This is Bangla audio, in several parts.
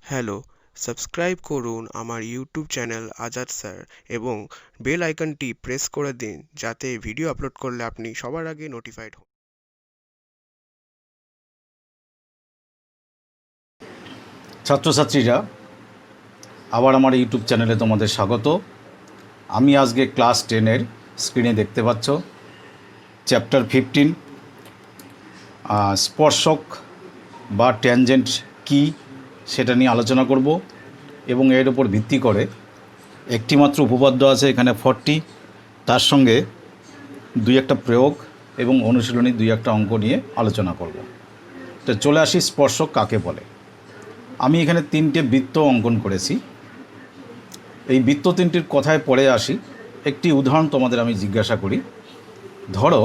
হ্যালো, সাবস্ক্রাইব করুন আমার ইউটিউব চ্যানেল আজাদ স্যার এবং বেল আইকনটি প্রেস করে দিন যাতে ভিডিও আপলোড করলে আপনি সবার আগে নোটিফাইড হন। ছাত্রছাত্রীরা, আবার আমার ইউটিউব চ্যানেলে তোমাদের স্বাগত। আমি আজকে ক্লাস 10-এর স্ক্রিনে দেখতে পাচ্ছ চ্যাপ্টার 15 স্পর্শক বা ট্যানজেন্ট কি সেটা নিয়ে আলোচনা করব এবং এর উপর ভিত্তি করে একটিমাত্র উপপাদ্য আছে এখানে 40, তার সঙ্গে দুই একটা প্রয়োগ এবং অনুশীলনী দুই একটা অঙ্ক নিয়ে আলোচনা করব। তো চলে আসি স্পর্শক কাকে বলে। আমি এখানে 3টে বৃত্ত অঙ্কন করেছি। এই বৃত্ত 3টির কথায় পরে আসি। একটি উদাহরণ তোমাদের আমি জিজ্ঞাসা করি। ধরো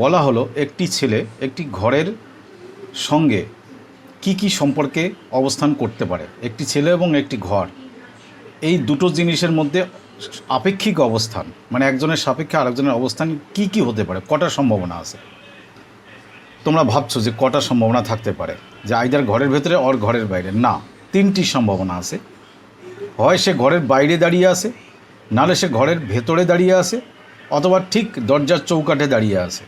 বলা হলো একটি ছেলে একটি ঘরের সঙ্গে কি সম্পর্কে অবস্থান করতে পারে। একটি ছেলে এবং একটি ঘর, এই দুটো জিনিসের মধ্যে আপেক্ষিক অবস্থান, মানে একজনের সাপেক্ষে আরেকজনের অবস্থান কি হতে পারে, কটা সম্ভাবনা আছে। তোমরা ভাবছো যে কটা সম্ভাবনা থাকতে পারে, যে আইদার ঘরের ভেতরে অর ঘরের বাইরে। না, 3টি সম্ভাবনা আছে। হয় সে ঘরের বাইরে দাঁড়িয়ে আছে, নাহলে সে ঘরের ভেতরে দাঁড়িয়ে আছে, অথবা ঠিক দরজার চৌকাঠে দাঁড়িয়ে আছে।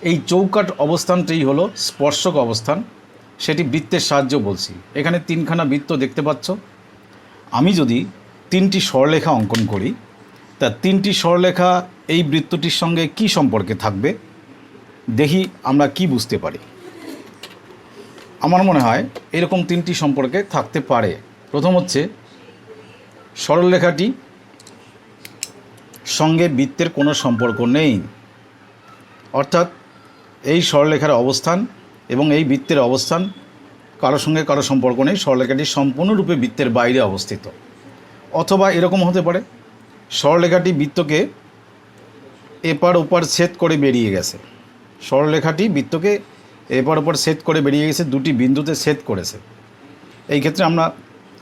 এই চৌকাঠ অবস্থানটাই হলো স্পর্শক অবস্থান। সেটি বৃত্তের সাহায্য বলছি। এখানে 3খানা বৃত্ত দেখতে পাচ্ছ। আমি যদি 3টি সরলরেখা অঙ্কন করি, তা 3টি সরলরেখা এই বৃত্তটির সঙ্গে কি সম্পর্কে থাকবে, দেখি আমরা কি বুঝতে পারি। আমার মনে হয় এরকম 3টি সম্পর্কে থাকতে পারে। প্রথম হচ্ছে, সরলরেখাটি সঙ্গে বৃত্তের কোনো সম্পর্ক নেই, অর্থাৎ এই সরলরেখার অবস্থান এবং এই বৃত্তের অবস্থান কারোর সঙ্গে কারো সম্পর্ক নেই। সরলরেখাটি সম্পূর্ণরূপে বৃত্তের বাইরে অবস্থিত। অথবা এরকম হতে পারে, সরলরেখাটি বৃত্তকে এপার ওপার ছেদ করে বেরিয়ে গেছে। সরলরেখাটি বৃত্তকে এপার ওপার ছেদ করে বেরিয়ে গেছে, দুটি বিন্দুতে ছেদ করেছে। এই ক্ষেত্রে আমরা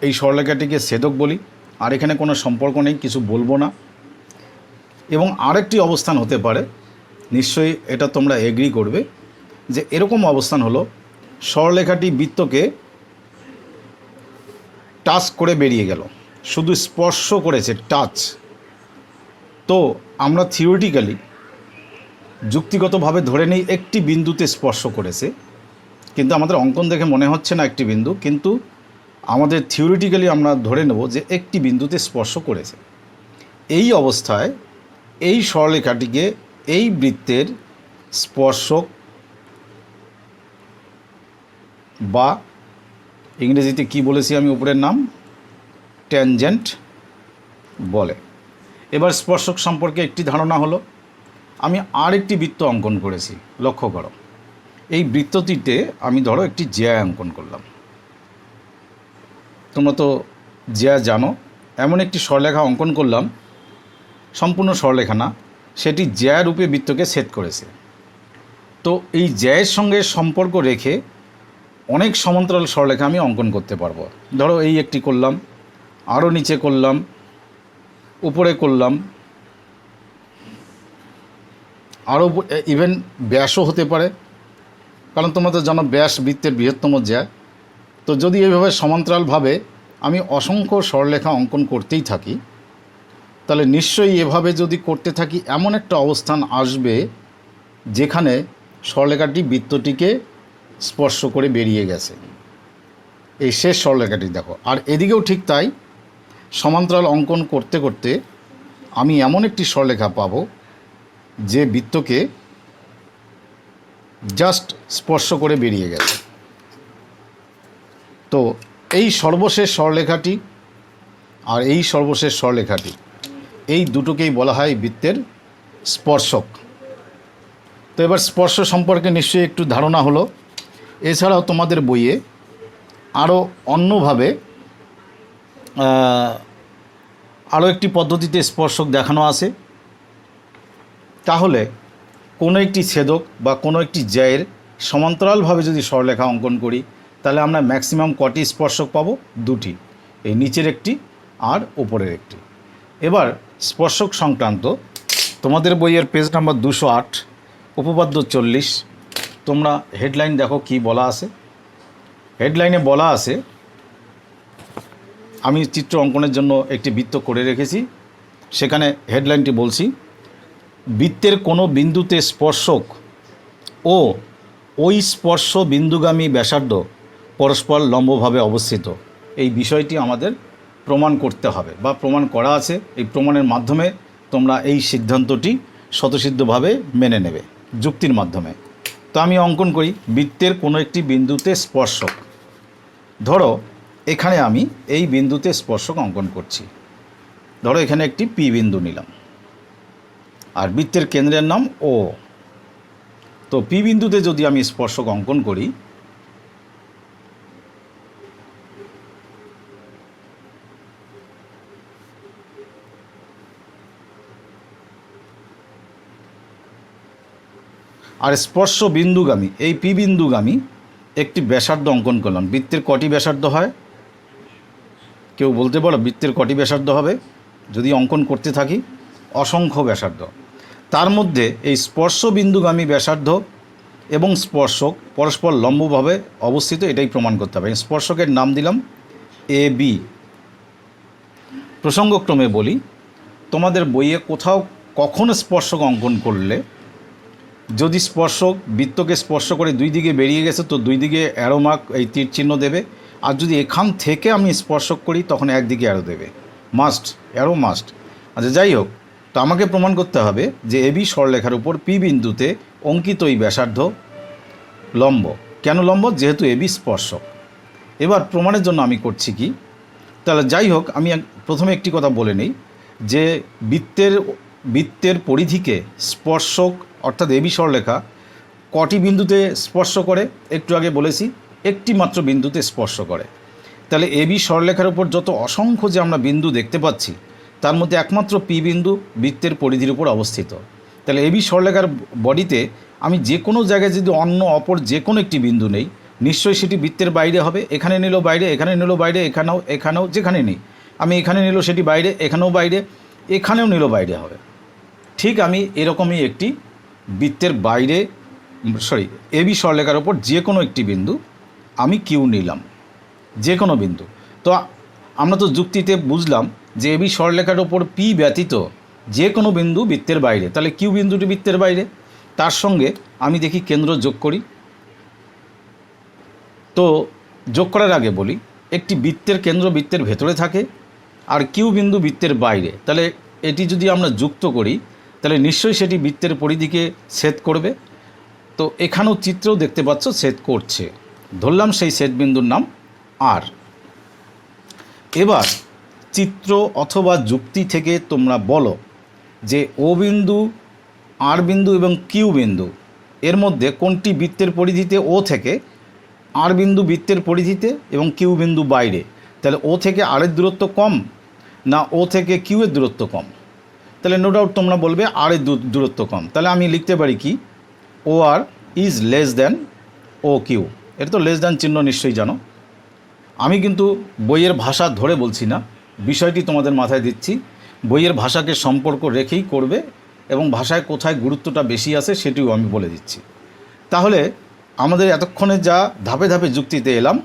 এই সরলরেখাটিকে ছেদক বলি। আর এখানে কোনো সম্পর্ক নেই, কিছু বলবো না। এবং আরেকটি অবস্থান হতে পারে, নিশ্চয়ই এটা তোমরা এগ্রি করবে, যে এরকম অবস্থান হলো সরলরেখাটি বৃত্তকে টাচ করে বেরিয়ে গেল, শুধু স্পর্শ করেছে, টাচ। তো আমরা থিওরিটিক্যালি যুক্তিগতভাবে ধরে নিই একটি বিন্দুতে স্পর্শ করেছে, কিন্তু আমাদের অঙ্কন দেখে মনে হচ্ছে না একটি বিন্দু, কিন্তু আমাদের থিওরিটিক্যালি আমরা ধরে নেব যে একটি বিন্দুতে স্পর্শ করেছে। এই অবস্থায় এই সরলরেখাটিকে এই বৃত্তের স্পর্শক বা ইংরেজিতে কি বলেছি আমি উপরের নাম, ট্যানজেন্ট বলে। এবার স্পর্শক সম্পর্কে একটি ধারণা হলো। আমি আরেকটি বৃত্ত অঙ্কন করেছি, লক্ষ্য করো। এই বৃত্তটিতে আমি ধরো একটি জ্যা অঙ্কন করলাম। তোমরা তো জ্যা জানো। এমন একটি সরলরেখা অঙ্কন করলাম, সম্পূর্ণ সরলরেখা না, সেটি জ্যা রূপে বৃত্তকে ছেদ করেছে। তো এই জ্যায়ের সঙ্গে সম্পর্ক রেখে অনেক সমান্তরাল সরলরেখা আমি অঙ্কন করতে পারবো। ধরো এই একটি করলাম, আরও নিচে করলাম, উপরে করলাম, আরও ইভেন ব্যাসও হতে পারে, কারণ তোমরা তো জানো ব্যাস বৃত্তের বৃহত্তম জ্যা। তো যদি এইভাবে সমান্তরালভাবে আমি অসংখ্য সরলরেখা অঙ্কন করতেই থাকি, তাহলে নিশ্চয়ই এভাবে যদি করতে থাকি এমন একটা অবস্থান আসবে যেখানে সরলরেখাটি বৃত্তটিকে স্পর্শ করে বেরিয়ে গেছে। এই শেষ সরলরেখাটি দেখো। আর এদিকেও ঠিক তাই, সমান্তরাল অঙ্কন করতে করতে আমি এমন একটি সরলরেখা পাবো যে বৃত্তকে জাস্ট স্পর্শ করে বেরিয়ে গেছে। তো এই সর্বশেষ সরলরেখাটি আর এই সর্বশেষ সরলরেখাটি, এই দুটোকেই বলা হয় বৃত্তের স্পর্শক। তো এবার স্পর্শ সম্পর্কে নিশ্চয়ই একটু ধারণা হলো। এছাড়াও তোমাদের বইয়ে আরও অন্যভাবে আরও একটি পদ্ধতিতে স্পর্শক দেখানো আছে। তাহলে কোনো একটি ছেদক বা কোনো একটি জ্যায়ের সমান্তরালভাবে যদি সরলরেখা অঙ্কন করি, তাহলে আমরা ম্যাক্সিমাম কটি স্পর্শক পাবো? 2টি, এই নিচের একটি আর উপরের একটি। এবার স্পর্শক সংক্রান্ত তোমাদের বইয়ের পেজ নাম্বার 208, উপপাদ্য 40, তোমরা হেডলাইন দেখো কি বলা আছে। হেডলাইনে বলা আছে আমি চিত্র অঙ্কনের জন্য একটি বৃত্ত করে রেখেছি। সেখানে হেডলাইনটি বলছি, বৃত্তের কোনো বিন্দুতে স্পর্শক ও ওই স্পর্শ বিন্দুগামী ব্যাসার্ধ পরস্পর লম্বভাবে অবস্থিত। এই বিষয়টি আমাদের প্রমাণ করতে হবে বা প্রমাণ করা আছে। এই প্রমাণের মাধ্যমে তোমরা এই সিদ্ধান্তটি স্বতঃসিদ্ধভাবে মেনে নেবে যুক্তির মাধ্যমে। তো আমি অঙ্কন করি বৃত্তের কোনো একটি বিন্দুতে স্পর্শক। ধরো এখানে আমি এই বিন্দুতে স্পর্শক অঙ্কন করছি। ধরো এখানে একটি পি বিন্দু নিলাম আর বৃত্তের কেন্দ্রের নাম ও। তো পি বিন্দুতে যদি আমি স্পর্শক অঙ্কন করি, আর স্পর্শ বিন্দুগামী এই পি বিন্দুগামী একটি ব্যাসার্ধ অঙ্কন করলাম। বৃত্তের কটি ব্যাসার্ধ হয়? কেউ বলতে পারো বৃত্তের কটি ব্যাসার্ধ হবে? যদি অঙ্কন করতে থাকি, অসংখ্য ব্যাসার্ধ। তার মধ্যে এই স্পর্শ বিন্দুগামী ব্যাসার্ধ এবং স্পর্শক পরস্পর লম্বভাবে অবস্থিত, এটাই প্রমাণ করতে হবে। স্পর্শকের নাম দিলাম এ বি। প্রসঙ্গক্রমে বলি, তোমাদের বইয়ে কোথাও কখন স্পর্শক অঙ্কন করলে যদি স্পর্শক বৃত্তকে স্পর্শ করে দুই দিকে বেরিয়ে গেছে তো দুই দিকে অ্যারো মার্ক এই তীর চিহ্ন দেবে, আর যদি এখান থেকে আমি স্পর্শক করি তখন একদিকে অ্যারো দেবে, মাস্ট, অ্যারো মাস্ট। আচ্ছা যাই হোক, তো আমাকে প্রমাণ করতে হবে যে এবি সরলরেখার উপর পি বিন্দুতে অঙ্কিত এই ব্যাসার্ধ লম্ব। কেন লম্ব? যেহেতু এবি স্পর্শক। এবার প্রমাণের জন্য আমি করছি কি, তাহলে যাই হোক আমি প্রথমে একটি কথা বলে নিই যে বৃত্তের পরিধিকে স্পর্শক অর্থাৎ এবি সরলরেখা কটি বিন্দুতে স্পর্শ করে? একটু আগে বলেছি একটি মাত্র বিন্দুতে স্পর্শ করে। তাহলে এবি সরলরেখার উপর যত অসংখ্য যে আমরা বিন্দু দেখতে পাচ্ছি তার মধ্যে একমাত্র পি বিন্দু বৃত্তের পরিধির উপর অবস্থিত। তাহলে এবি সরলরেখার বডিতে আমি যে কোনো জায়গায় যদি অপর যে কোনো একটি বিন্দু নেই, নিশ্চয়ই সেটি বৃত্তের বাইরে হবে। এখানে নিল বাইরে, এখানে নিল বাইরে, এখানেও যেখানে নেই, আমি এখানে নিল সেটি বাইরে, এখানেও বাইরে, এখানেও নিল বাইরে হবে। ঠিক আমি এরকমই একটি বৃত্তের বাইরে এবি সরলরেখার ওপর যে কোনো একটি বিন্দু আমি কিউ নিলাম, যে কোনো বিন্দু। তো আমরা তো যুক্তিতে বুঝলাম যে এবি সরলরেখার ওপর পি ব্যতীত যে কোনো বিন্দু বৃত্তের বাইরে, তাহলে কিউ বিন্দুটি বৃত্তের বাইরে। তার সঙ্গে আমি দেখি কেন্দ্র যোগ করি। তো যোগ করার আগে বলি, একটি বৃত্তের কেন্দ্র বৃত্তের ভেতরে থাকে আর কিউ বিন্দু বৃত্তের বাইরে। তাহলে এটি যদি আমরা যুক্ত করি তাহলে নিশ্চয়ই সেটি বৃত্তের পরিধিকে ছেদ করবে। তো এখানেও চিত্রেও দেখতে পাচ্ছ ছেদ করছে, ধরলাম সেই ছেদ বিন্দুর নাম আর। এবার চিত্র অথবা যুক্তি থেকে তোমরা বলো যে ও বিন্দু, আর বিন্দু এবং কিউ বিন্দু এর মধ্যে কোনটি বৃত্তের পরিধিতে ও থেকে, আর বিন্দু বৃত্তের পরিধিতে এবং কিউ বিন্দু বাইরে। তাহলে ও থেকে আর এর দূরত্ব কম না ও থেকে কিউ এর দূরত্ব কম? তাহলে নো ডাউট তোমরা বলবে আর এর দূরত্ব কম। তাহলে আমি লিখতে পারি কি, O R is less than O Q. এটা তো লেস দ্যান চিহ্ন নিশ্চয়ই জানো। আমি কিন্তু বইয়ের ভাষা ধরে বলছি না, বিষয়টি তোমাদের মাথায় দিচ্ছি। বইয়ের ভাষাকে সম্পর্ক রেখেই করবে এবং ভাষায় কোথায় গুরুত্বটা বেশি আছে সেটিও আমি বলে দিচ্ছি। তাহলে আমাদের এতক্ষণে যা ধাপে ধাপে যুক্তিতে এলাম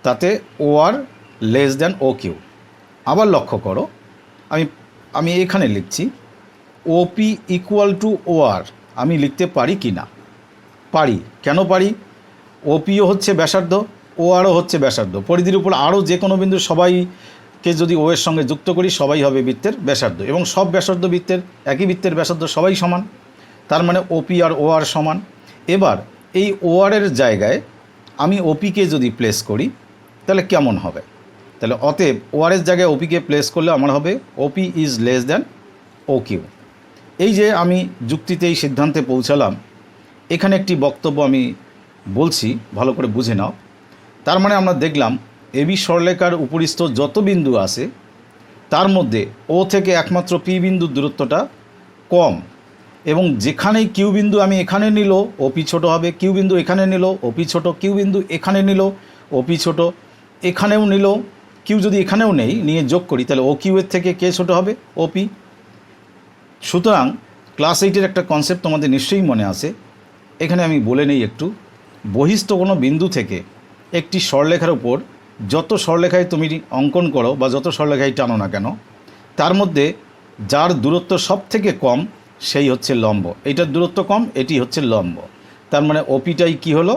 তাতে ও আর লেস দ্যান ও কিউ। আবার লক্ষ্য করো, আমি এখানে লিখছি ওপি ইকুয়াল টু ও আর। আমি লিখতে পারি কি না? পারি। কেন পারি? ওপিও হচ্ছে ব্যাসার্ধ, ও আরও হচ্ছে ব্যাসার্ধ। পরিধির উপর আরও যে কোনো বিন্দু সবাইকে যদি ও এর সঙ্গে যুক্ত করি সবাই হবে বৃত্তের ব্যাসার্ধ, এবং সব ব্যাসার্ধ বৃত্তের একই বৃত্তের ব্যাসার্ধ সবাই সমান। তার মানে ওপি আর ও আর সমান। এবার এই ও আরের জায়গায় আমি ওপিকে যদি প্লেস করি তাহলে কেমন হবে? তাহলে অতএব ও আরের জায়গায় ওপিকে প্লেস করলে আমার হবে OP is less than O Q. এই যে আমি যুক্তিতে এই সিদ্ধান্তে পৌঁছালাম, এখানে একটি বক্তব্য আমি বলছি, ভালো করে বুঝে নাও। তার মানে আমরা দেখলাম এবি সরলরেখার উপরিস্থ যত বিন্দু আছে তার মধ্যে ও থেকে একমাত্র পি বিন্দুর দূরত্বটা কম, এবং যেখানেই কিউ বিন্দু আমি এখানে নিল ওপি ছোট হবে, কিউ বিন্দু এখানে নিল ওপি ছোট, কিউ বিন্দু এখানে নিল ওপি ছোট, এখানেও নিল কিউ যদি এখানেও নেই নিয়ে যোগ করি তাহলে ও কিউ এর থেকে কে ছোট হবে? ওপি। সুতরাং ক্লাস 8-এর একটা কনসেপ্ট তোমাদের নিশ্চয়ই মনে আছে। এখানে আমি বলে নেই একটু, বহিস্থ কোনো বিন্দু থেকে একটি সরলরেখার উপর যত সরলরেখায় তুমি অঙ্কন করো বা যত সরলরেখায় টানো না কেন, তার মধ্যে যার দূরত্ব সব থেকে কম সেই হচ্ছে লম্ব। এইটার দূরত্ব কম, এটি হচ্ছে লম্ব। তার মানে ওপিটাই কি হলো?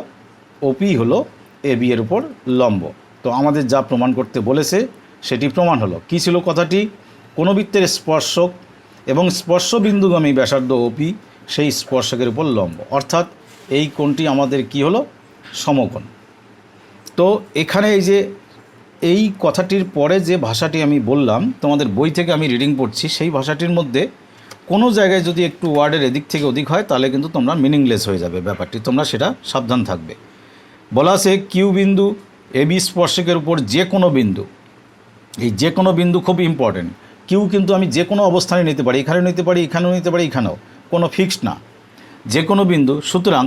ওপি হলো এবি এর উপর লম্ব। তো আমাদের যা প্রমাণ করতে বলেছে সেটি প্রমাণ হলো। কী ছিল কথাটি? কোনো বৃত্তের স্পর্শক এবং স্পর্শবিন্দুগামী ব্যাসার্ধ ওপি সেই স্পর্শকের উপর লম্ব, অর্থাৎ এই কোণটি আমাদের কি হলো? সমকোণ। তো এখানে এই যে এই কথাটির পরে যে ভাষাটি আমি বললাম, তোমাদের বই থেকে আমি রিডিং পড়ছি, সেই ভাষাটির মধ্যে কোনো জায়গায় যদি একটু ওয়ার্ডের এদিক থেকে ওদিক হয় তাহলে কিন্তু তোমরা মিনিংলেস হয়ে যাবে ব্যাপারটি, তোমরা সেটা সাবধান থাকবে। বলা আছে কিউ বিন্দু এবি স্পর্শকের উপর যে কোনো বিন্দু, এই যে কোনো বিন্দু খুব ইম্পর্টেন্ট। কিউ কিন্তু আমি যে কোনো অবস্থানে নিতে পারি, এখানেও নিতে পারি, এখানেও নিতে পারি, এখানেও, কোনো ফিক্সড না, যে কোনো বিন্দু। সুতরাং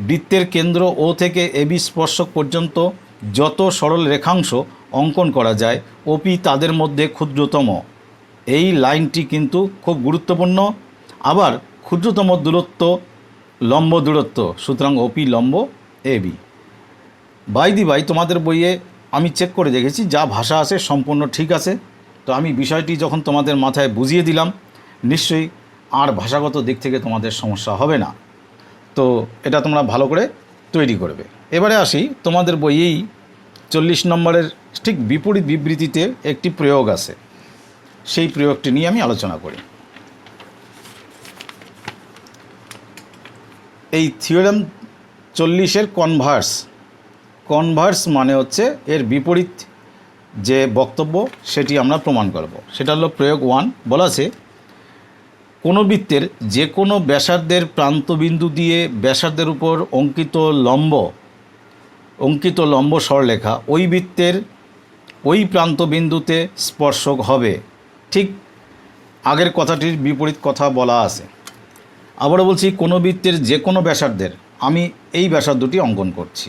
বৃত্তের কেন্দ্র ও থেকে এবি স্পর্শক পর্যন্ত যত সরল রেখাংশ অঙ্কন করা যায়, ওপি তাদের মধ্যে ক্ষুদ্রতম। এই লাইনটি কিন্তু খুব গুরুত্বপূর্ণ। আবার ক্ষুদ্রতম দূরত্ব লম্ব দূরত্ব, সুতরাং ওপি লম্ব এবি। বাই দি বাই, তোমাদের বইয়ে আমি চেক করে দেখেছি যা ভাষা আছে সম্পূর্ণ ঠিক আছে। তো আমি বিষয়টি যখন তোমাদের মাথায় বুঝিয়ে দিলাম, নিশ্চয়ই আর ভাষাগত দিক থেকে তোমাদের সমস্যা হবে না। তো এটা তোমরা ভালো করে তৈরি করবে। এবারে আসি, তোমাদের বইয়েই 40 নম্বরের ঠিক বিপরীত বিবৃতিতে একটি প্রয়োগ আছে, সেই প্রয়োগটি নিয়ে আমি আলোচনা করি। এই থিওরেম 40-এর কনভার্স মানে হচ্ছে এর বিপরীত যে বক্তব্য সেটি আমরা প্রমাণ করব। সেটা হলো প্রয়োগ 1। বলা আছে কোনো বৃত্তের যে কোনো ব্যাসার্ধের প্রান্তবিন্দু দিয়ে ব্যাসার্ধের উপর অঙ্কিত লম্ব সরলরেখা ওই বৃত্তের ওই প্রান্তবিন্দুতে স্পর্শক হবে। ঠিক আগের কথাটির বিপরীত কথা বলা আছে। আবারও বলছি, কোনো বৃত্তের যে কোনো ব্যাসার্ধের, আমি এই ব্যাসার্ধটি অঙ্কন করছি।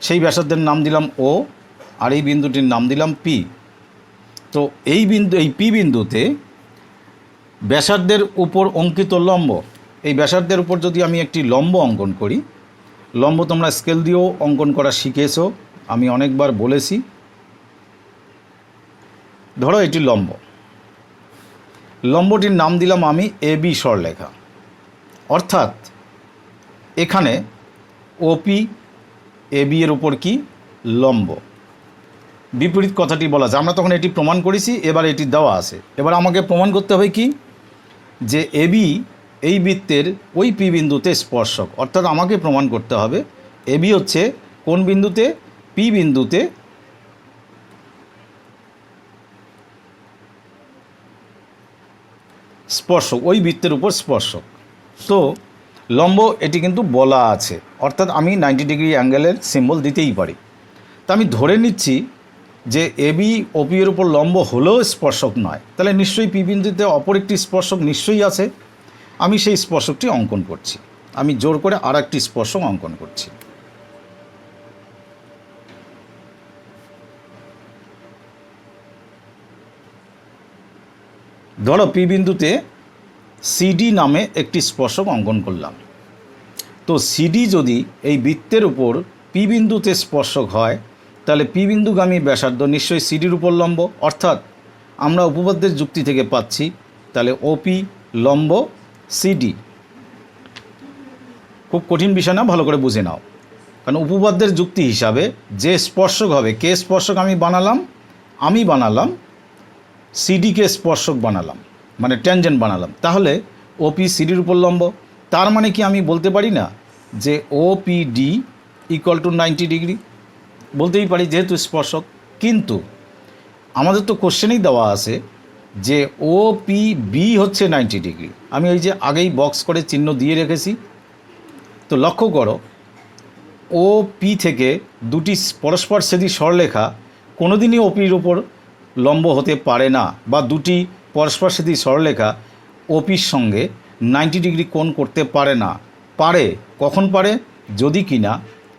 সেই ব্যাসার্ধের নাম দিলাম ও, আর এই বিন্দুটির নাম দিলাম পি। তো এই পি বিন্দুতে ব্যাসার্ধের উপর অঙ্কিত লম্ব, এই ব্যাসার্ধের উপর যদি আমি একটি লম্ব অঙ্কন করি, লম্ব তোমরা স্কেল দিয়েও অঙ্কন করা শিখেছো, আমি অনেকবার বলেছি। ধরো এটি লম্বটির নাম দিলাম আমি এবি সরলরেখা, অর্থাৎ এখানে ওপি এবি এর উপর কি? লম্ব। বিপরীত কথাটি বলা যায়, আমরা তখন এটি প্রমাণ করেছি, এবার এটি দেওয়া আছে। এবার আমাকে প্রমাণ করতে হবে কি? যে এবি এই বৃত্তের ওই পি বিন্দুতে স্পর্শক, অর্থাৎ আমাকে প্রমাণ করতে হবে এবি হচ্ছে কোন বিন্দুতে? পি বিন্দুতে স্পর্শক, ওই বৃত্তের উপর স্পর্শক। তো লম্ব এটি কিন্তু বলা আছে, অর্থাৎ আমি 90 ডিগ্রি অ্যাঙ্গেলের সিম্বল দিতেই পারি। তা আমি ধরে নিচ্ছি যে এবি ওপি এর উপর লম্ব হলেও স্পর্শক নয়, তাহলে নিশ্চয়ই পি বিন্দুতে অপর একটি স্পর্শক নিশ্চয়ই আছে। আমি সেই স্পর্শকটি অঙ্কন করছি, আমি জোর করে আর একটি স্পর্শক অঙ্কন করছি। ধরো পি বিন্দুতে সিডি নামে একটি স্পর্শক অঙ্কন করলাম। তো সিডি যদি এই বৃত্তের উপর পি বিন্দুতে স্পর্শক হয়, তাহলে পি বিন্দুগামী ব্যাসার্ধ নিশ্চয়ই সিডির উপর লম্ব, অর্থাৎ আমরা উপপাদ্যের যুক্তি থেকে পাচ্ছি তাহলে ওপি লম্ব সিডি। খুব কঠিন বিষয় না, ভালো করে বুঝে নাও। কারণ উপপাদ্যের যুক্তি হিসাবে যে স্পর্শক হবে, কে স্পর্শক আমি বানালাম সিডিকে স্পর্শক বানালাম, মানে ট্যানজেন্ট বানালাম, তাহলে ওপি সিডির উপর লম্ব। তার মানে কি আমি বলতে পারি না যে ওপিডি ইকুয়াল টু 90 ডিগ্রি? বলতেই পারি যেহেতু স্পর্শক। কিন্তু আমাদের তো কোশ্চেনেই দেওয়া আছে যে ওপিবি হচ্ছে 90 ডিগ্রি। আমি এই যে আগেই বক্স করে চিহ্ন দিয়ে রেখেছি। তো লক্ষ্য করো, ওপি থেকে দুটি পরস্পরছেদী সরলরেখা কোনোদিনই ওপির উপর লম্ব হতে পারে না, বা দুটি পরস্পরছেদী সরলরেখা ওপির সঙ্গে 90 ডিগ্রি কোণ করতে পারে না। পারে, কখন পারে? যদি কিনা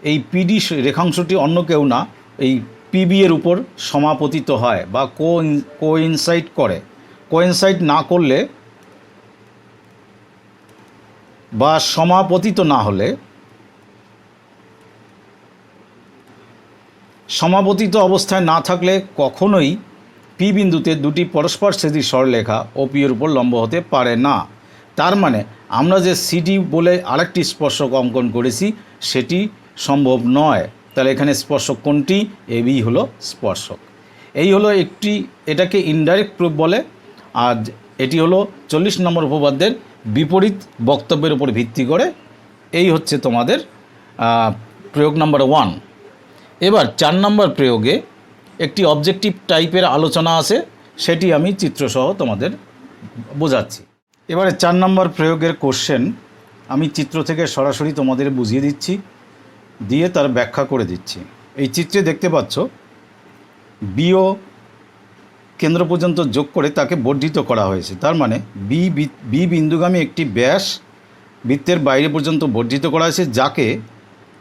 এই পিডি রেখাংশটি অন্য কেউ না, এই পিবি এর উপর সমাপতিত হয় বা কোইনসাইড করে। কোইনসাইড না করলে বা সমাপতিত না হলে, সমাপতিত অবস্থায় না থাকলে কখনোই পি বিন্দুতে দুটি পরস্পরছেদী সরলরেখা ও পি এর উপর লম্ব হতে পারে না। তার মানে আমরা যে সিডি বলে আরেকটি স্পর্শক অঙ্কন করেছি সেটি সম্ভব নয়। তাহলে এখানে স্পর্শক কোনটি? এবি হলো স্পর্শক। এই হলো একটি, এটাকে ইনডাইরেক্ট প্রুফ বলে। আর এটি হলো 40 নম্বর উপপাদ্যের বিপরীত বক্তব্যের উপর ভিত্তি করে। এই হচ্ছে তোমাদের প্রয়োগ নাম্বার 1। এবার 4 নম্বর প্রয়োগে একটি অবজেক্টিভ টাইপের আলোচনা আছে, সেটি আমি চিত্রসহ তোমাদের বোঝাচ্ছি। এবারে 4 নম্বর প্রয়োগের কোশ্চেন আমি চিত্র থেকে সরাসরি তোমাদের বুঝিয়ে দিচ্ছি, দিয়ে তার ব্যাখ্যা করে দিচ্ছি। এই চিত্রে দেখতে পাচ্ছ বিও কেন্দ্র পর্যন্ত যোগ করে তাকে বর্ধিত করা হয়েছে। তার মানে বি বিন্দুগামী একটি ব্যাস বৃত্তের বাইরে পর্যন্ত বর্ধিত করা হয়েছে, যাকে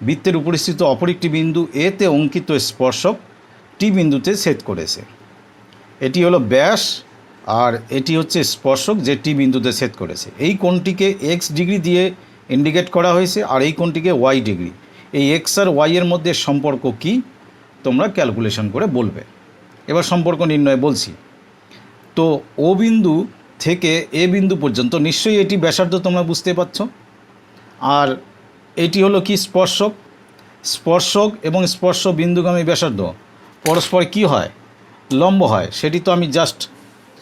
বৃত্তের উপরিস্থিত অপর একটি বিন্দু এতে অঙ্কিত স্পর্শক টি বিন্দুতে ছেদ করেছে। এটি হলো ব্যাস আর এটি হচ্ছে স্পর্শক যে টি বিন্দুতে ছেদ করেছে। এই কোণটিকে এক্স ডিগ্রি দিয়ে ইন্ডিকেট করা হয়েছে আর এই কোণটিকে ওয়াই ডিগ্রি। এই এক্স আর ওয়াই এর মধ্যে সম্পর্ক কি তোমরা ক্যালকুলেশন করে বলবে। এবার সম্পর্ক নির্ণয় বলছি। তো ও বিন্দু থেকে এ বিন্দু পর্যন্ত নিশ্চয়ই এটি ব্যাসার্ধ তোমরা বুঝতে পারছো। আর এটি হলো কি? স্পর্শক। স্পর্শক এবং স্পর্শ বিন্দুগামী ব্যাসার্ধ পরস্পর কি হয়? লম্ব হয়। সেটি তো আমি জাস্ট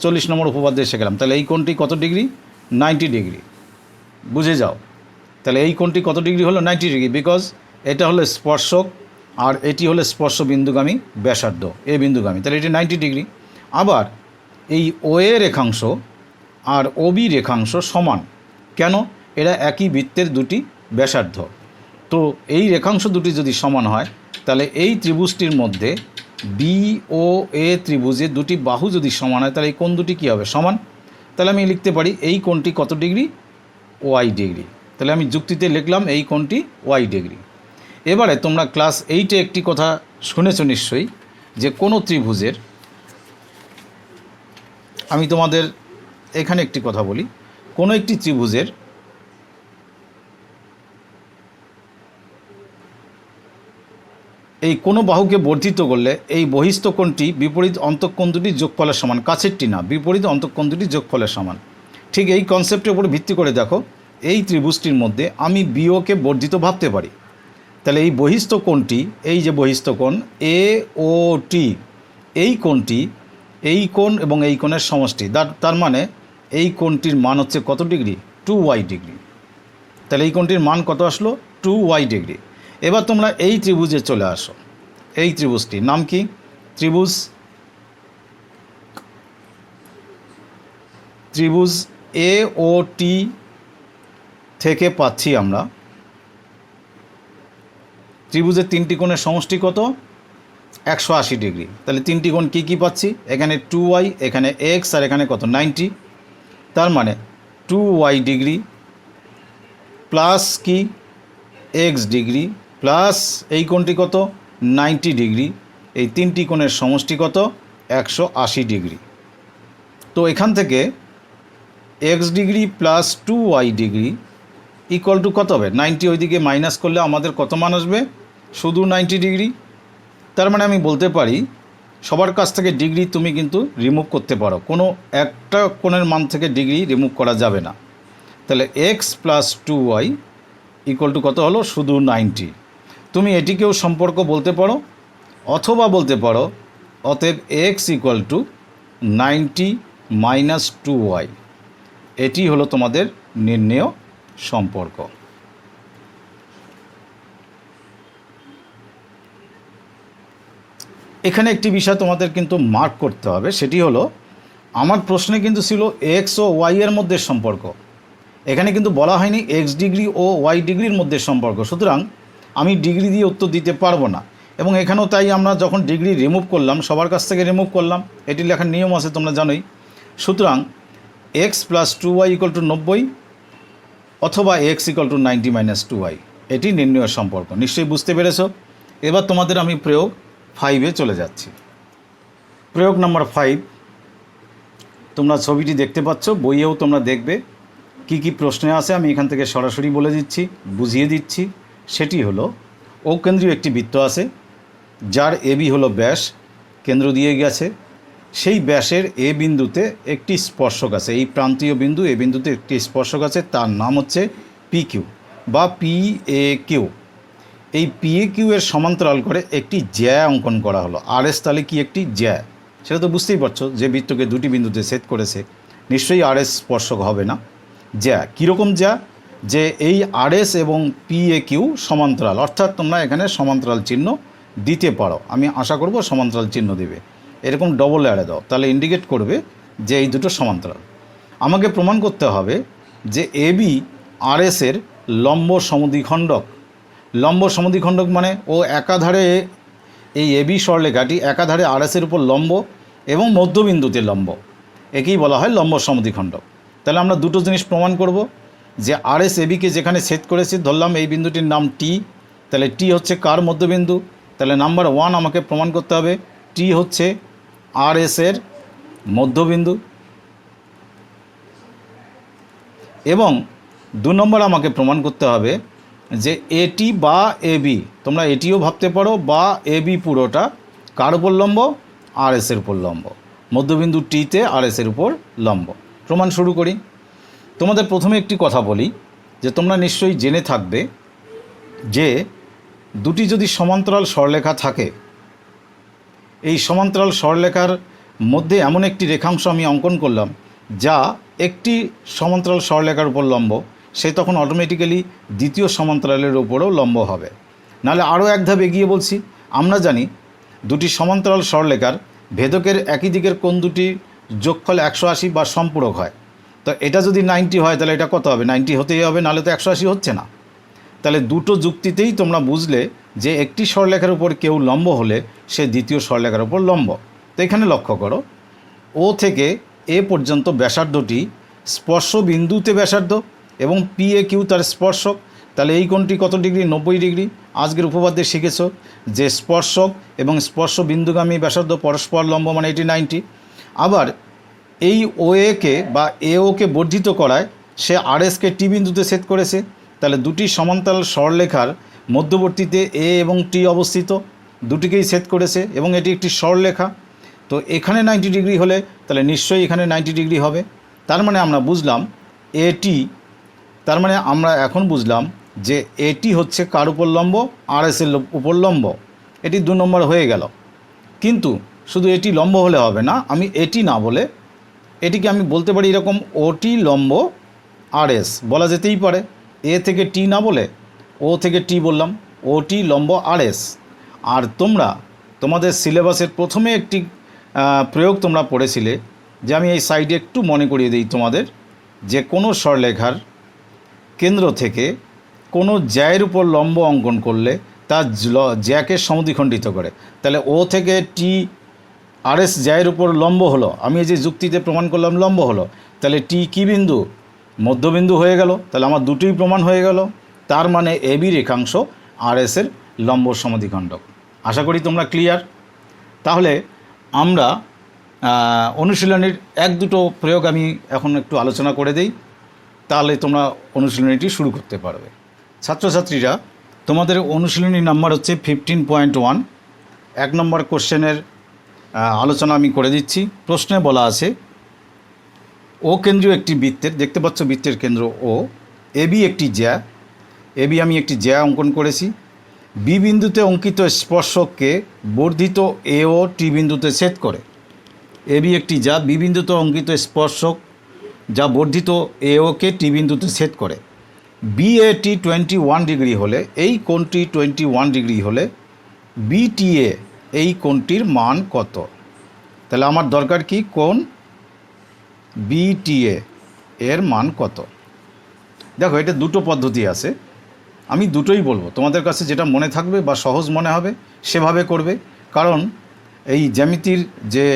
40 নম্বর উপপাদ্যে এসে গেলাম। তাহলে এই কোণটি কত ডিগ্রি? 90 ডিগ্রি। বুঝে যাও। তাহলে এই কোণটি কত ডিগ্রি হলো? 90 ডিগ্রি, বিকজ এটা হলো স্পর্শক আর এটি হলো স্পর্শ বিন্দুগামী ব্যাসার্ধ এ বিন্দুগামী। তাহলে এটি 90 ডিগ্রি। আবার এই ও এ রেখাংশ আর ও বি রেখাংশ সমান। কেন? এরা একই বৃত্তের দুটি ব্যাসার্ধ। তো এই রেখাংশ দুটি যদি সমান হয় তাহলে এই ত্রিভুজটির মধ্যে বি ও এ ত্রিভুজের দুটি বাহু যদি সমান হয় তাহলে এই কোণ দুটি কী হবে? সমান। তাহলে আমি লিখতে পারি এই কোণটি কত ডিগ্রি? Y degree. তাহলে আমি যুক্তিতে লিখলাম এই কোণটি ওয়াই ডিগ্রি। এবারে তোমরা ক্লাস 8-এ একটি কথা শুনেছ নিশ্চয়ই, যে কোনো ত্রিভুজের, আমি তোমাদের এখানে একটি কথা বলি, কোনো একটি ত্রিভুজের এই কোনো বাহুকে বর্ধিত করলে এই বহিস্থ কোণটি বিপরীত অন্তঃকোণ দুটির যোগফলের সমান। কাছেরটি না, বিপরীত অন্তঃকোণ দুটির যোগফলের সমান। ঠিক এই কনসেপ্টের উপর ভিত্তি করে দেখো এই ত্রিভুজটির মধ্যে আমি বিওকে বর্ধিত ভাবতে পারি। তাহলে এই বহিস্থ কোণটি, এই যে বহিস্থ কোণ এ ও টি, এই কোণটি, এই কোণ এবং এই কোণের সমষ্টি। তার মানে এই কোণটির মান হচ্ছে কত ডিগ্রি? 2y degree. তাহলে এই কোণটির মান কত আসলো? 2y degree. এবার তোমরা এই ত্রিভুজে চলে আসো। এই ত্রিভুজটির নাম কি? ত্রিভুজ এ ও টি থেকে পাচ্ছি আমরা ত্রিভুজের তিনটি কোণের সমষ্টি কত? 180 ডিগ্রি। তাহলে তিনটি কোণ কী কী পাচ্ছি? এখানে 2y, এখানে x আর এখানে কত? 90। তার মানে 2y ডিগ্রি প্লাস কি x ডিগ্রি প্লাস এই কোণটি কত? 90 ডিগ্রি। এই তিনটি কোণের সমষ্টি কত? 180 ডিগ্রি। তো এখান থেকে x degree plus 2y degree equal to কত হবে? 90 ওইদিকে মাইনাস করলে আমাদের কত মান আসবে? শুধু 90 ডিগ্রি। তার মানে আমি বলতে পারি সবার কাছ থেকে ডিগ্রি তুমি কিন্তু রিমুভ করতে পারো, কোনো একটা কোণের মান থেকে ডিগ্রি রিমুভ করা যাবে না। তাহলে x plus 2y equal to কত হলো? শুধু 90। তুমি এটিকেও সম্পর্ক বলতে পারো, অথবা বলতে পারো অতএব x equal to 90 minus 2y। এটি হলো তোমাদের নির্ণেয় সম্পর্ক। এখানে একটি বিষয় তোমাদের কিন্তু মার্ক করতে হবে, সেটি হলো আমার প্রশ্নে কিন্তু ছিল এক্স ও ওয়াই এর মধ্যে সম্পর্ক। এখানে কিন্তু বলা হয়নি এক্স ডিগ্রি ও ওয়াই ডিগ্রির মধ্যে সম্পর্ক। সুতরাং আমি ডিগ্রি দিয়ে উত্তর দিতে পারবো না। এবং এখানেও তাই আমরা যখন ডিগ্রি রিমুভ করলাম সবার কাছ থেকে রিমুভ করলাম, এটি লেখার নিয়ম আছে তোমরা জানোই। সুতরাং x plus 2y equal to 90 অথবা x equal to 90 minus 2y, এটি নির্ণয় সম্পর্ক। নিশ্চয়ই বুঝতে পেরেছ। এবার তোমাদের আমি প্রয়োগ 5-এ চলে যাচ্ছি। প্রয়োগ নাম্বার 5 তোমরা ছবিটি দেখতে পাচ্ছ, বইয়েও তোমরা দেখবে। কি কি প্রশ্নে আসে আমি এখান থেকে সরাসরি বলে দিচ্ছি, বুঝিয়ে দিচ্ছি। সেটি হলো অকেন্দ্রীয় একটি বৃত্ত আছে, যার এবি হলো ব্যাস, কেন্দ্র দিয়ে গেছে। সেই ব্যাসের এ বিন্দুতে একটি স্পর্শক আছে, এই প্রান্তীয় বিন্দু এ বিন্দুতে একটি স্পর্শক আছে, তার নাম হচ্ছে পি কিউ বা পি এ কিউ। এই পি এ কিউ এর সমান্তরাল করে একটি জ্যা অঙ্কন করা হলো। আর এস তাহলে কি একটি জ্যা, সেটা তো বুঝতেই পারছো, যে বৃত্তকে দুটি বিন্দুতে ছেদ করেছে নিশ্চয়ই আর এস স্পর্শক হবে না। জ্যা কীরকম জ্যা, যে এই আর এস এবং পি এ কিউ সমান্তরাল, অর্থাৎ তোমরা এখানে সমান্তরাল চিহ্ন দিতে পারো, আমি আশা করব সমান্তরাল চিহ্ন দেবে, এরকম ডবল অ্যারে দাও, তাহলে ইন্ডিকেট করবে যে এই দুটো সমান্তরাল। আমাকে প্রমাণ করতে হবে যে এবি আর এসের লম্ব সমদ্বিখণ্ডক। লম্ব সমদ্বিখণ্ডক মানে ও একাধারে, এই এবি সরলরেখাটি একাধারে আর এসের উপর লম্ব এবং মধ্যবিন্দুতে লম্ব, একেই বলা হয় লম্ব সমদ্বিখণ্ডক। তাহলে আমরা দুটো জিনিস প্রমাণ করব, যে আর এস এবিকে যেখানে ছেদ করেছে, ধরলাম এই বিন্দুটির নাম টি, তাহলে টি হচ্ছে কার মধ্যবিন্দু, তাহলে নাম্বার 1 আমাকে প্রমাণ করতে হবে টি হচ্ছে আর এসের মধ্যবিন্দু। এবং 2 নম্বর আমাকে প্রমাণ করতে হবে যে এটি বা এবি, তোমরা এটিও ভাবতে পারো, বা এবি পুরোটা কার উপর লম্ব, আর এসের উপর লম্ব, মধ্যবিন্দু টিতে আর এসের উপর লম্ব। প্রমাণ শুরু করি। তোমাদের প্রথমে একটি কথা বলি, যে তোমরা নিশ্চয়ই জেনে থাকবে যে দুটি যদি সমান্তরাল সরলরেখা থাকে, এই সমান্তরাল সরলরেখার মধ্যে এমন একটি রেখাংশ আমি অঙ্কন করলাম যা একটি সমান্তরাল সরলরেখার উপর লম্ব, সে তখন অটোমেটিক্যালি দ্বিতীয় সমান্তরালের উপরেও লম্ব হবে। নাহলে আরও এক ধাপ এগিয়ে বলছি, আমরা জানি দুটি সমান্তরাল সরলরেখার ভেদকের একই দিকের কোণ দুটির যোগফল 180 বা সম্পূরক হয়। তো এটা যদি 90 হয় তাহলে এটা কত হবে, 90 হতেই হবে, নাহলে তো 180 হচ্ছে না। তাহলে দুটো যুক্তিতেই তোমরা বুঝলে যে একটি সরলরেখার উপর কেউ লম্ব হলে সে দ্বিতীয় সরলরেখার উপর লম্ব। তো এখানে লক্ষ্য করো, ও থেকে এ পর্যন্ত ব্যাসার্ধটি স্পর্শ বিন্দুতে ব্যাসার্ধ এবং পি এ কিউ তার স্পর্শক। তাহলে এই কোণটি কত ডিগ্রি, 90 ডিগ্রি। আজকের উপপাদ্যে শিখেছ যে স্পর্শক এবং স্পর্শ বিন্দুগামী ব্যাসার্ধ পরস্পর লম্ব, মানে এটি 90। আবার এই ও একে বা এ ওকে বর্ধিত করায় সে আর এসকে টি বিন্দুতে ছেদ করেছে। তাহলে দুটি সমান্তরাল সরলরেখার মধ্যবর্তীতে এ এবং টি অবস্থিত, দুটিকেই ছেদ করেছে এবং এটি একটি সরলরেখা। তো এখানে 90 ডিগ্রি হলে তাহলে নিশ্চয়ই এখানে 90 ডিগ্রি হবে। তার মানে আমরা বুঝলাম এটি, তার মানে আমরা এখন বুঝলাম যে এটি হচ্ছে কার উপর লম্ব, আর এসের উপর লম্ব। এটি 2 নম্বর হয়ে গেল। কিন্তু শুধু এটি লম্ব হলে হবে না, আমি এটি না বলে এটিকে আমি বলতে পারি এরকম, ওটি লম্ব আর এস বলা যেতেই পারে। এ থেকে টি না বলে ও থেকে টি বললাম, ওটি লম্ব আর এস। আর তোমরা তোমাদের সিলেবাসের প্রথমে একটি প্রয়োগ তোমরা পড়েছিলে, যে আমি এই সাইডে একটু মনে করিয়ে দিই তোমাদের, যে কোনো সরলরেখার কেন্দ্র থেকে কোনো জ্যায়ের উপর লম্ব অঙ্কন করলে তার জ্যাকে সমদ্বিখণ্ডিত করে। তাহলে ও থেকে টি আর এস জ্যায়ের উপর লম্ব হলো, আমি এই যে যুক্তিতে প্রমাণ করলাম লম্ব হলো, তাহলে টি কী বিন্দু, মধ্যবিন্দু হয়ে গেল। তাহলে আমার দুটোই প্রমাণ হয়ে গেল। তার মানে এবি রেখাংশ আর এসের লম্ব সমদ্বিখণ্ডক। আশা করি তোমরা ক্লিয়ার। তাহলে আমরা অনুশীলনীর 1-2 প্রয়োগ আমি এখন একটু আলোচনা করে দেই, তাহলে তোমরা অনুশীলনীটি শুরু করতে পারবে। ছাত্রছাত্রীরা, তোমাদের অনুশীলনী নাম্বার হচ্ছে 15.1। 1 নম্বর কোশ্চেনের আলোচনা আমি করে দিচ্ছি। প্রশ্নে বলা আছে ও কেন্দ্রীয় একটি বৃত্তের, দেখতে পাচ্ছ বৃত্তের কেন্দ্র ও, এবি একটি জ্যা, এবি আমি একটি জ্যা অঙ্কন করেছি। বি বিন্দুতে অঙ্কিত স্পর্শককে বর্ধিত এ ও টি বিন্দুতে ছেদ করে। এবি একটি জ্যা, বি বিন্দুতে অঙ্কিত স্পর্শক যা বর্ধিত এ ওকে টি বিন্দুতে ছেদ করে। বি এ টি 21 ডিগ্রি হলে, এই কোণটি 21 ডিগ্রি হলে বি টি এ এই কোণটির মান কত? তাহলে আমার দরকার কি, কোণ বি টি এর মান কত? দেখো, এটা দুটো পদ্ধতি আছে, আমি দুটোই বলবো, তোমাদের কাছে যেটা মনে থাকবে বা সহজ মনে হবে সেভাবে করবে। কারণ এই জ্যামিতির যে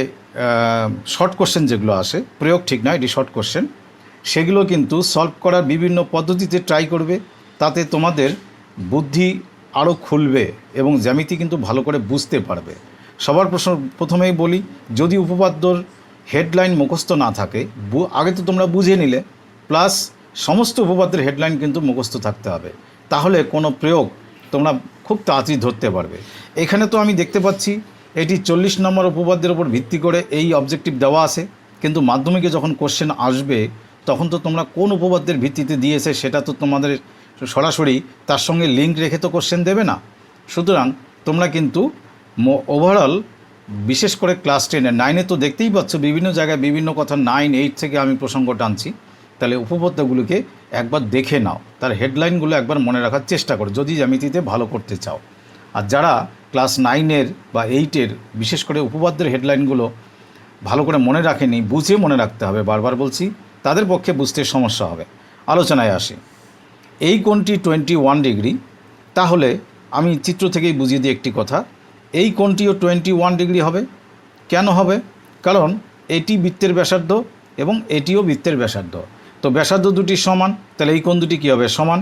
শর্ট কোশ্চেন যেগুলো আসে, প্রয়োগ ঠিক নয়, এটি শর্ট কোশ্চেন, সেগুলো কিন্তু সলভ করার বিভিন্ন পদ্ধতিতে ট্রাই করবে, তাতে তোমাদের বুদ্ধি আরও খুলবে এবং জ্যামিতি কিন্তু ভালো করে বুঝতে পারবে। সবার প্রথমেই বলি, যদি উপপাদ্যর হেডলাইন মুখস্থ না থাকে, আগে তো তোমরা বুঝে নিলে, প্লাস সমস্ত উপপাদ্যের হেডলাইন কিন্তু মুখস্থ থাকতে হবে, তাহলে কোনো প্রয়োগ তোমরা খুব তাড়াতাড়ি ধরতে পারবে। এখানে তো আমি দেখতে পাচ্ছি এটি 40 নম্বর উপপাদ্যের উপর ভিত্তি করে এই অবজেক্টিভ দেওয়া আছে, কিন্তু মাধ্যমিকে যখন কোশ্চেন আসবে তখন তো তোমরা কোন উপপাদ্যের ভিত্তিতে দিয়েছে সেটা তো তোমাদের সরাসরি তার সঙ্গে লিঙ্ক রেখে তো কোশ্চেন দেবে না। সুতরাং তোমরা কিন্তু ওভারঅল বিশেষ করে ক্লাস 10 9-এ তো দেখতেই পাচ্ছ বিভিন্ন জায়গায় বিভিন্ন কথা 9, 8 থেকে আমি প্রসঙ্গ টানছি, তাহলে উপপাদ্যগুলোকে একবার দেখে নাও, তার হেডলাইনগুলো একবার মনে রাখার চেষ্টা করো যদি জ্যামিতিতে ভালো করতে চাও। আর যারা ক্লাস 9-এর বা 8-এর বিশেষ করে উপপাদ্যের হেডলাইনগুলো ভালো করে মনে রাখেনি, বুঝে মনে রাখতে হবে, বারবার বলছি, তাদের পক্ষে বুঝতে সমস্যা হবে। আলোচনায় আসি। এই কোণটি 21 ডিগ্রি, তাহলে আমি চিত্র থেকেই বুঝিয়ে দিই একটি কথা, এই কোণটিও 21 ডিগ্রি হবে। কেন হবে? কারণ এটি বৃত্তের ব্যাসার্ধ এবং এটিও বৃত্তের ব্যাসার্ধ, তো ব্যাসার্ধ দুটি সমান, তাহলে এই কোণ দুটি কী হবে? সমান।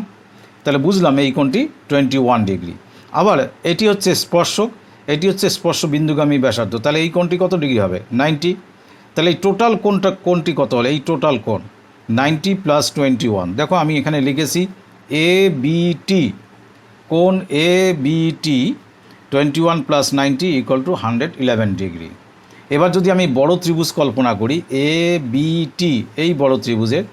তাহলে বুঝলাম এই কোণটি 21 ডিগ্রি। আবার এটি হচ্ছে স্পর্শক, এটি হচ্ছে স্পর্শ বিন্দুগামী ব্যাসার্ধ, তাহলে এই কোণটি কত ডিগ্রি হবে? 90। তাহলে এই টোটাল কোণটি কত হলো? এই টোটাল কোণ 90 + 21। দেখো আমি এখানে লিখেছি ABT, কোণ ABT 21 + 90 = 111 ডিগ্রি। এবার যদি আমি বড় ত্রিভুজ কল্পনা করি ABT, এই বড় ত্রিভুজের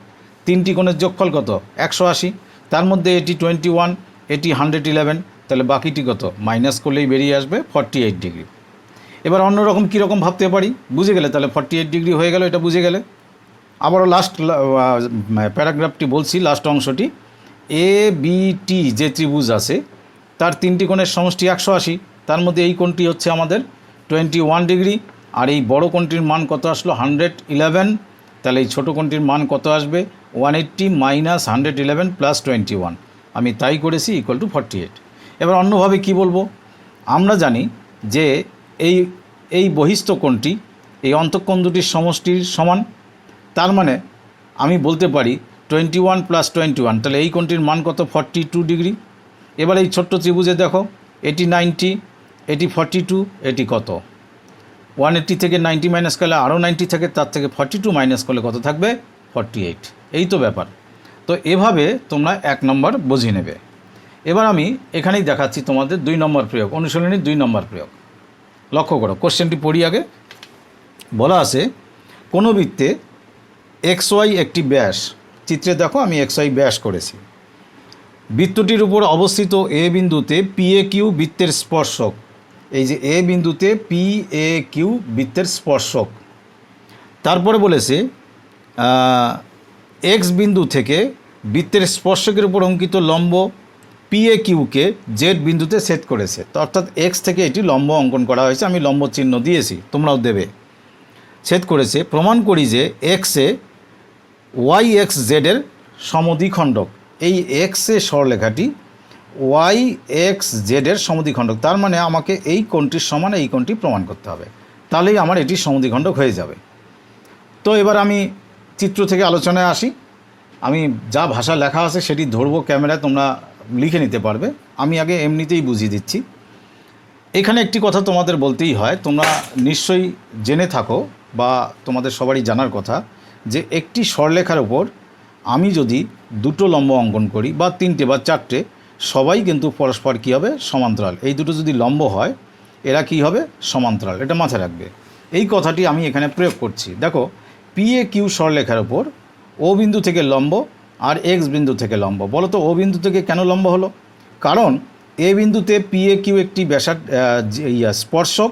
তিনটি কোণের যোগফল কত? 180। তার মধ্যে এটি 21, এটি 111, তাহলে বাকিটি কত? মাইনাস করলেই বেরিয়ে আসবে 48 ডিগ্রি। এবার অন্যরকম কীরকম ভাবতে পারি? বুঝে গেলে তাহলে 48 ডিগ্রি হয়ে গেল, এটা বুঝে গেলে। আবারও লাস্ট প্যারাগ্রাফটি বলছি, লাস্ট অংশটি। ABT যে ত্রিভুজ আছে তার তিনটি কোণের সমষ্টি 180, তার মধ্যে এই কোণটি হচ্ছে আমাদের 21 ডিগ্রি, আর এই বড় কোণটির মান কত আসলো? 111। তাহলে এই ছোটো কোণটির মান কত আসবে? 180 - 111 + 21, আমি তাই করেছি, = 48। এবার অন্যভাবে কি বলবো? আমরা জানি যে এই বহিস্থ কোণটি এই অন্তঃকোণ দুটির সমষ্টির সমান, তার মানে আমি বলতে পারি 21 + 21, তাহলে এই কোণটির মান কত? 42 ডিগ্রি। এবার এই ছোট্ট ত্রিভুজে দেখো, এটি 90, এটি 42, এটি কত? 180 থেকে 90 মাইনাস করলে আরও 90 থাকে, তার থেকে 42 মাইনাস করলে কত থাকবে? 48। এই তো ব্যাপার। তো এভাবে তোমরা 1 নম্বর বুঝে নেবে। এবার আমি এখানেই দেখাচ্ছি তোমাদের 2 নম্বর প্রয়োগ, অনুশীলনীর 2 নম্বর প্রয়োগ। লক্ষ্য করো, কোশ্চেনটি পড়ি আগে। বলা আছে কোনো বৃত্তে XY একটি ব্যাস, চিত্রে দেখো আমি XY ব্যাস করেছি, বৃত্তটির উপর অবস্থিত A বিন্দুতে PAQ বৃত্তের স্পর্শক, এই যে A বিন্দুতে PAQ বৃত্তের স্পর্শক। তারপরে বলেছে X বিন্দু থেকে বৃত্তের স্পর্শকের উপর অঙ্কিত লম্ব PAQকে Z বিন্দুতে ছেদ করেছে, তো অর্থাৎ X থেকে এটি লম্ব অঙ্কন করা হয়েছে, আমি লম্ব চিহ্ন দিয়েছি, তোমরাও দেবে। ছেদ করেছে, প্রমাণ করি যে X-এ YXZ এর সমদ্বিখণ্ডক, এই X-এ সরলেখাটি YXZ এর সমদ্বিখণ্ডক, তার মানে আমাকে এই কোণটির সমান এই কোণটি প্রমাণ করতে হবে, তাহলেই আমার এটি সমদ্বিখণ্ডক হয়ে যাবে। তো এবার আমি চিত্র থেকে আলোচনায় আসি। আমি যা ভাষা লেখা আছে সেটি ধরবো ক্যামেরায়, তোমরা লিখে নিতে পারবে, আমি আগে এমনিতেই বুঝিয়ে দিচ্ছি। এখানে একটি কথা তোমাদের বলতেই হয়, তোমরা নিশ্চয়ই জেনে থাকো বা তোমাদের সবারই জানার কথা, যে একটি সরলেখার উপর আমি যদি দুটো লম্ব অঙ্কন করি বা 3টে বা 4টে, সবাই কিন্তু পরস্পর কী হবে? সমান্তরাল। এই দুটো যদি লম্ব হয় এরা কি হবে? সমান্তরাল। এটা মাথায় রাখবে। এই কথাটি আমি এখানে প্রয়োগ করছি। দেখো, PAQ সরলেখার উপর O বিন্দু থেকে লম্ব আর X বিন্দু থেকে লম্ব। বলো তো O বিন্দু থেকে কেন লম্ব হলো? কারণ A বিন্দুতে PAQ একটি স্পর্শক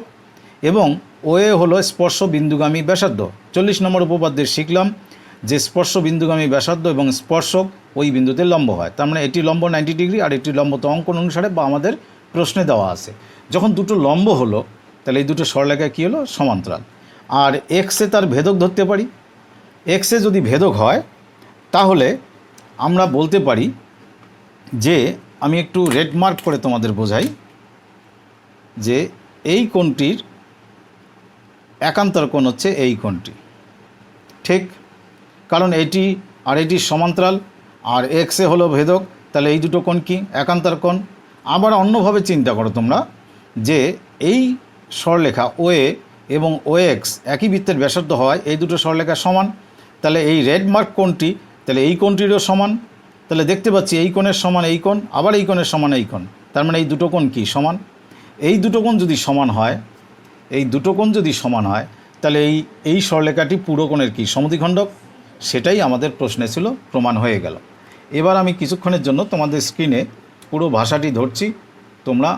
এবং OA হলো স্পর্শ বিন্দুগামী ব্যাসার্ধ। 40 নম্বর উপপাদ্যে শিখলাম যে স্পর্শ বিন্দুগামী ব্যাসার্ধ এবং স্পর্শক ওই বিন্দুতে লম্ব হয়, তার মানে এটি লম্ব 90 ডিগ্রি আর এটি লম্ব তো অঙ্কন অনুসারে বা আমাদের প্রশ্নে দেওয়া আছে। যখন দুটো লম্ব হলো তাহলে এই দুটো সরলেখা কী হলো? সমান্তরাল। আর X-এ তার ভেদক ধরতে পারি। X-এ যদি ভেদক হয় তাহলে আমরা বলতে পারি যে, আমি একটু রেড মার্ক করে তোমাদের বোঝাই, যে এই কোণটির একান্তর কোণ হচ্ছে এই কোণটি, ঠিক? কারণ এটি আর এটি সমান্তরাল আর X-এ হলো ভেদক, তাহলে এই দুটো কোণ কি? একান্তর কোণ। আবার অন্যভাবে চিন্তা করো তোমরা, যে এই সরলেখা OA এবং OX একই বৃত্তের ব্যাসার্ধ হওয়ায় এই দুটো সরলেখা সমান, তাহলে এই রেড মার্ক কোণটি তাহলে এই কোণটিরও সমান। তাহলে দেখতে পাচ্ছি এই কোণের সমান এই কোণ, আবার এই কোণের সমান এই কোণ, তার মানে এই দুটো কোণ কি সমান। এই দুটো কোণ যদি সমান হয়, তাহলে এই সরলরেখাটি পুরো কোণের কি সমদ্বিখণ্ডক, সেটাই আমাদের প্রশ্নে ছিল, প্রমাণ হয়ে গেল। এবার আমি কিছুক্ষণের জন্য তোমাদের স্ক্রিনে পুরো ভাষাটি ধরছি, তোমরা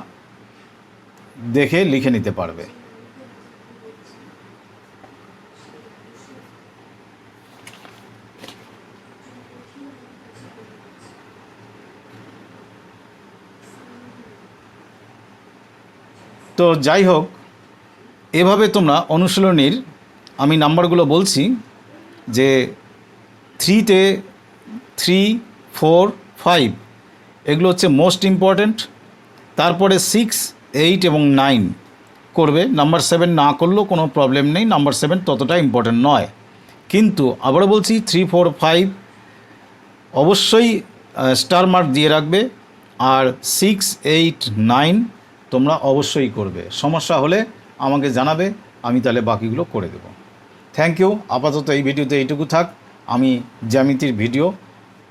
দেখে লিখে নিতে পারবে। তো যাই হোক, এভাবে তোমরা অনুশীলনীর আমি নাম্বারগুলো বলছি যে 3-তে 3, 4, 5 এগুলো হচ্ছে মোস্ট ইম্পর্ট্যান্ট। তারপরে 6, 8 এবং 9 করবে। নাম্বার 7 না করলেও কোনো প্রবলেম নেই, নাম্বার 7 ততটা ইম্পর্ট্যান্ট নয়। কিন্তু আবারও বলছি 3, 4, 5 অবশ্যই স্টার মার্ক দিয়ে রাখবে, আর 6, 8, 9 তোমরা অবশ্যই করবে। সমস্যা হলে আমাকে জানাবে, আমি তাহলে বাকিগুলো করে দেব। Thank you. আপাতত এই ভিডিওতে এইটুকু থাক। আমি জ্যামিতির ভিডিও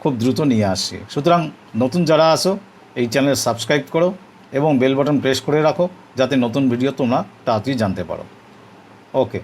খুব দ্রুত নিয়ে আসছি। সুতরাং নতুন যারা আসো এই চ্যানেল সাবস্ক্রাইব করো এবং বেল বাটন প্রেস করে রাখো, যাতে নতুন ভিডিও তোমরা তাড়াতাড়ি জানতে পারো। ওকে।